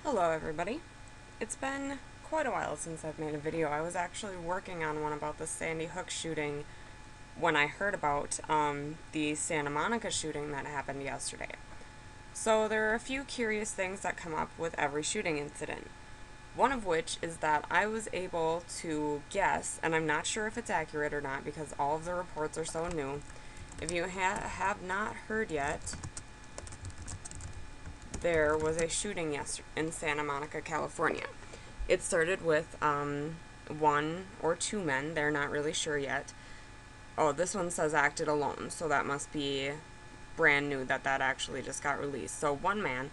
Hello everybody. It's been quite a while since I've made a video. I was actually working on one about the Sandy Hook shooting when I heard about the Santa Monica shooting that happened yesterday. So there are a few curious things that come up with every shooting incident. One of which is that I was able to guess, and I'm not sure if it's accurate or not because all of the reports are so new. If you have not heard yet, there was a shooting yesterday in Santa Monica, California. It started with one or two men, they're not really sure yet. Oh, this one says acted alone, so that must be brand new that actually just got released. So one man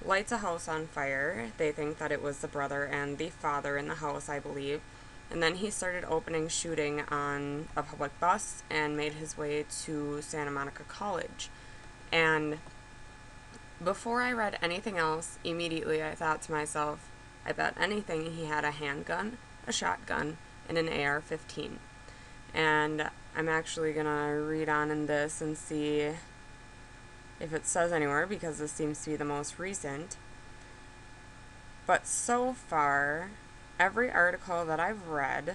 lights a house on fire. They think that it was the brother and the father in the house, I believe. And then he started shooting on a public bus and made his way to Santa Monica College. And before I read anything else, immediately I thought to myself, I bet anything he had a handgun, a shotgun, and an AR-15. And I'm actually gonna read on in this and see if it says anywhere, because this seems to be the most recent. But so far, every article that I've read,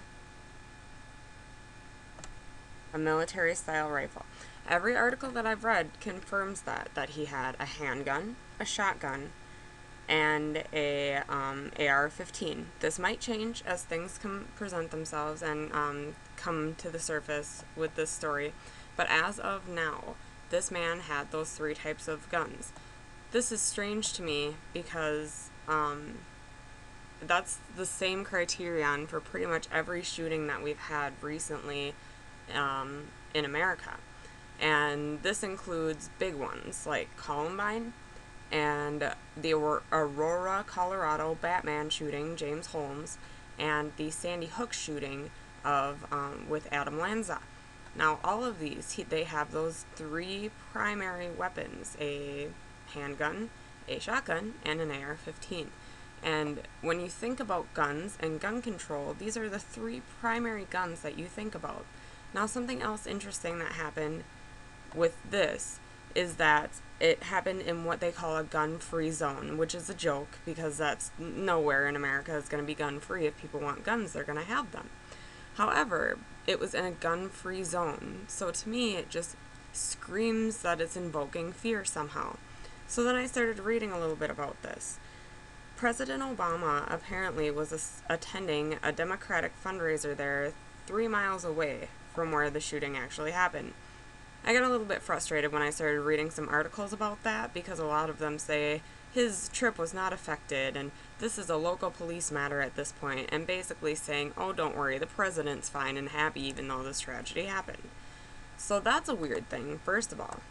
a military-style rifle. Every article that I've read confirms that he had a handgun, a shotgun, and a AR-15. This might change as things present themselves and come to the surface with this story, but as of now, this man had those three types of guns. This is strange to me because that's the same criterion for pretty much every shooting that we've had recently in America. And this includes big ones like Columbine and the Aurora, Colorado Batman shooting, James Holmes, and the Sandy Hook shooting of with Adam Lanza. Now, all of these, they have those three primary weapons: a handgun, a shotgun, and an AR-15. And when you think about guns and gun control, these are the three primary guns that you think about. Now, something else interesting that happened with this is that it happened in what they call a gun-free zone, which is a joke because that's nowhere in America is going to be gun-free. If people want guns, they're going to have them. However, it was in a gun-free zone, so to me it just screams that it's invoking fear somehow. So then I started reading a little bit about this. President Obama apparently was attending a Democratic fundraiser there 3 miles away from where the shooting actually happened. I got a little bit frustrated when I started reading some articles about that because a lot of them say his trip was not affected and this is a local police matter at this point, and basically saying, oh, don't worry, the president's fine and happy even though this tragedy happened. So that's a weird thing, first of all.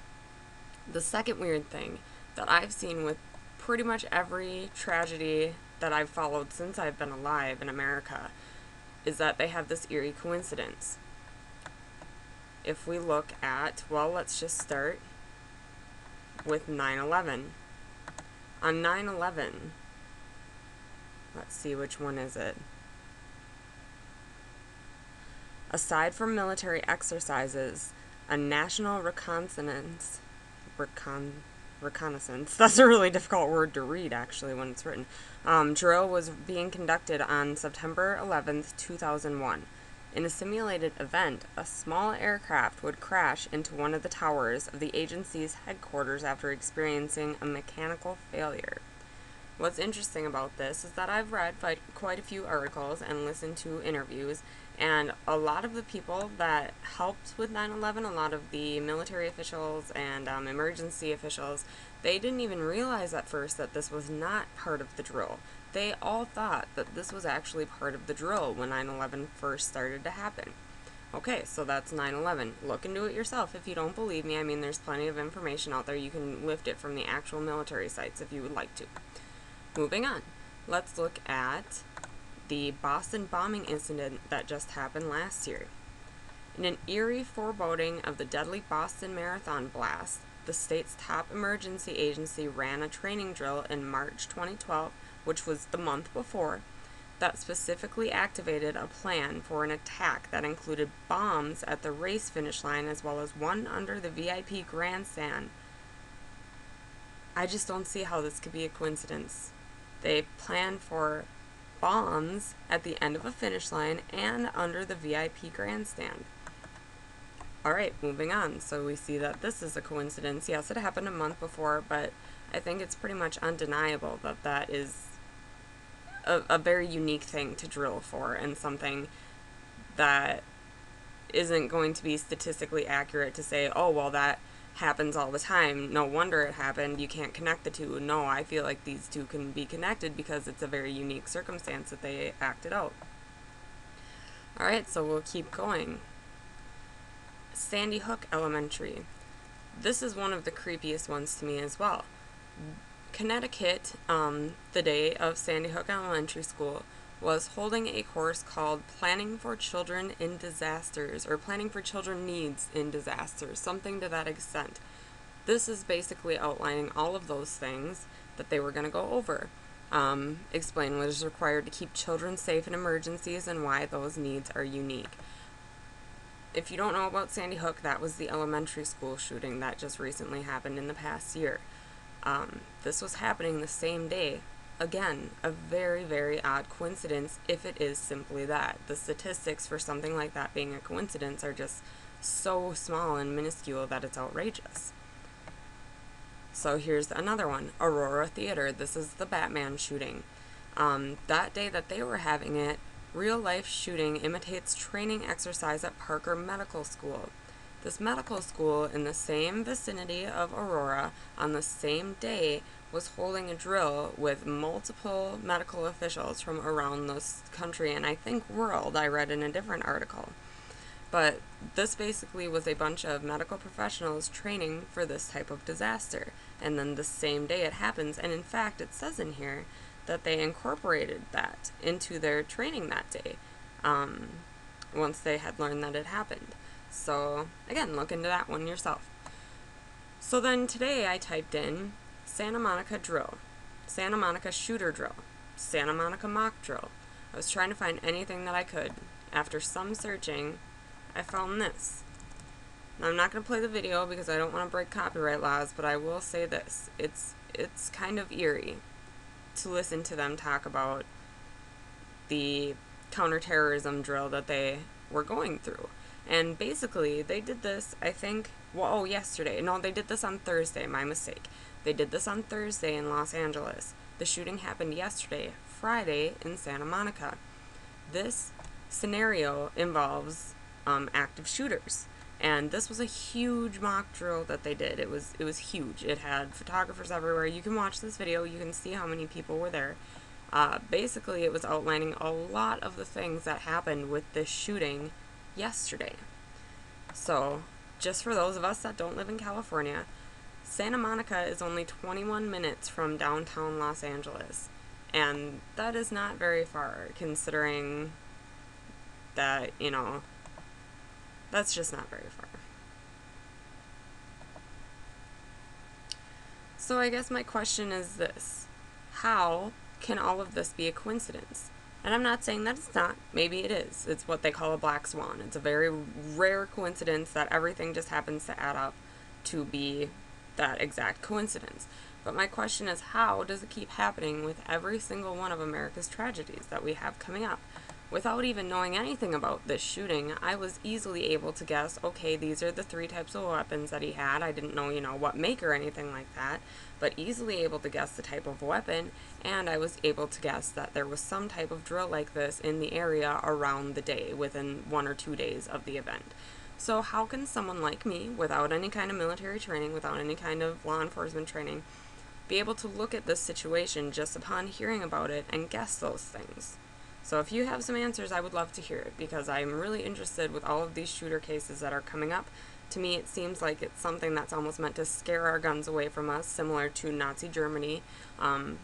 The second weird thing that I've seen with pretty much every tragedy that I've followed since I've been alive in America is that they have this eerie coincidence. If we look at, well, let's just start with 9/11. On 9/11, let's see, which one is it? Aside from military exercises, a national reconnaissance, that's a really difficult word to read actually when it's written, drill was being conducted on September 11th, 2001. In a simulated event, a small aircraft would crash into one of the towers of the agency's headquarters after experiencing a mechanical failure. What's interesting about this is that I've read quite a few articles and listened to interviews, and a lot of the people that helped with 9/11, a lot of the military officials and emergency officials, they didn't even realize at first that this was not part of the drill. They all thought that this was actually part of the drill when 9/11 first started to happen. Okay, so that's 9/11. Look into it yourself if you don't believe me. I mean, there's plenty of information out there. You can lift it from the actual military sites if you would like to. Moving on, let's look at the Boston bombing incident that just happened last year. In an eerie foreboding of the deadly Boston Marathon blast, the state's top emergency agency ran a training drill in March 2012, which was the month before, that specifically activated a plan for an attack that included bombs at the race finish line as well as one under the VIP grandstand. I just don't see how this could be a coincidence. They plan for bombs at the end of a finish line and under the VIP grandstand. Alright, moving on. So we see that this is a coincidence. Yes, it happened a month before, but I think it's pretty much undeniable that that is a very unique thing to drill for, and something that isn't going to be statistically accurate to say, oh, well, that happens all the time. No wonder it happened. You can't connect the two. No, I feel like these two can be connected because it's a very unique circumstance that they acted out. Alright, so we'll keep going. Sandy Hook Elementary. This is one of the creepiest ones to me as well. Connecticut, the day of Sandy Hook Elementary School, was holding a course called Planning for Children in Disasters, or Planning for Children Needs in Disasters, something to that extent. This is basically outlining all of those things that they were going to go over. Explain what is required to keep children safe in emergencies and why those needs are unique. If you don't know about Sandy Hook, that was the elementary school shooting that just recently happened in the past year. This was happening the same day. Again, a very, very odd coincidence if it is simply that. The statistics for something like that being a coincidence are just so small and minuscule that it's outrageous. So here's another one, Aurora Theater. This is the Batman shooting. That day that they were having it, real-life shooting imitates training exercise at Parker Medical School. This medical school in the same vicinity of Aurora on the same day was holding a drill with multiple medical officials from around the country and I think world, I read in a different article. But this basically was a bunch of medical professionals training for this type of disaster. And then the same day it happens, and in fact it says in here that they incorporated that into their training that day, once they had learned that it happened. So again, look into that one yourself. So then today I typed in Santa Monica drill, Santa Monica shooter drill, Santa Monica mock drill. I was trying to find anything that I could. After some searching, I found this. Now, I'm not going to play the video because I don't want to break copyright laws, but I will say this. It's kind of eerie to listen to them talk about the counterterrorism drill that they were going through. And basically, they did this, I think, yesterday. No, they did this on Thursday, my mistake. They did this on Thursday in Los Angeles. The shooting happened yesterday, Friday, in Santa Monica. This scenario involves active shooters. And this was a huge mock drill that they did. It was huge. It had photographers everywhere. You can watch this video. You can see how many people were there. Basically, it was outlining a lot of the things that happened with this shooting yesterday. So, just for those of us that don't live in California, Santa Monica is only 21 minutes from downtown Los Angeles. And that is not very far, considering that, that's just not very far. So I guess my question is this. How can all of this be a coincidence? And I'm not saying that it's not. Maybe it is. It's what they call a black swan. It's a very rare coincidence that everything just happens to add up to be that exact coincidence. But my question is, how does it keep happening with every single one of America's tragedies that we have coming up? Without even knowing anything about this shooting, I was easily able to guess, okay, these are the 3 types of weapons that he had. I didn't know, what make or anything like that, but easily able to guess the type of weapon, and I was able to guess that there was some type of drill like this in the area around the day, within 1 or 2 days of the event. So how can someone like me, without any kind of military training, without any kind of law enforcement training, be able to look at this situation just upon hearing about it and guess those things? So if you have some answers, I would love to hear it, because I'm really interested with all of these shooter cases that are coming up. To me, it seems like it's something that's almost meant to scare our guns away from us, similar to Nazi Germany. And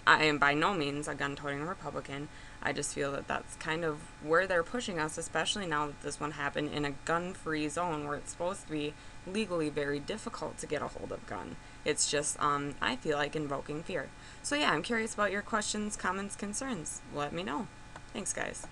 I am by no means a gun-toting Republican. I just feel that that's kind of where they're pushing us, especially now that this one happened in a gun-free zone where it's supposed to be legally very difficult to get a hold of gun. It's just, I feel like invoking fear. So yeah, I'm curious about your questions, comments, concerns. Let me know. Thanks, guys.